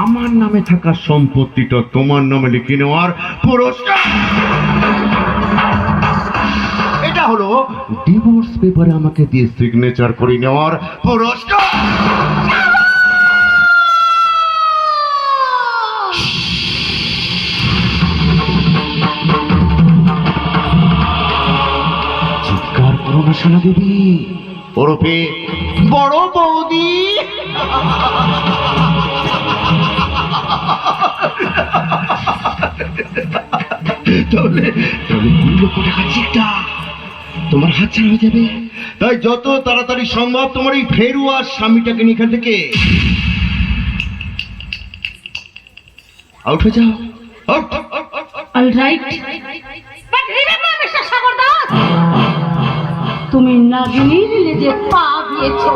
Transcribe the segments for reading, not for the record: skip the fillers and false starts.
আমার নামে থাকা সম্পত্তিটা তোমার নামে লিখে নেওয়ার পুরস্কার। এটা হলো ডিভোর্স পেপারে আমাকে দিয়ে সিগনেচার করে নেওয়ার পুরস্কার। চিৎকার করো না সোনা দেবী, ওরফে বড় বৌদি। তাহলে 2 লক্ষ টাকা চেকটা তোমার হাতছাড়া হয়ে যাবে। তাই যত তাড়াতাড়ি সম্ভব তোমার এই ফেরুয়া স্বামীটাকে নিয়ে এখান থেকে আউট হয়ে যাও। Alright, but remember mister Sagar Das, তুমি নাগিনীর লেজে পা দিয়েছো।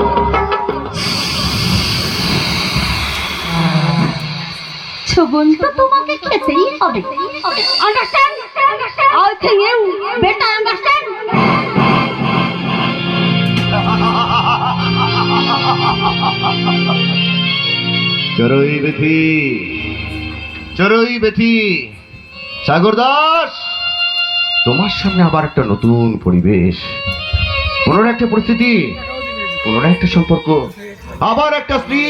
ছবন তো তোমাকে খেতেই হবে। Understand? I think you better understand. চড়ুই বেথি, চড়ুই বেথি, সাগর দাস, তোমার সামনে আবার একটা নতুন পরিবেশ, পুনরায় একটা পরিস্থিতি, পুনরায় একটা সম্পর্ক, আবার একটা স্ত্রী,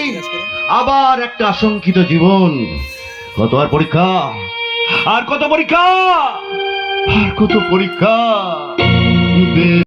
আবার একটা আশঙ্কিত জীবন। কত আর পরীক্ষা, আর কত পরীক্ষা, আর কত পরীক্ষা।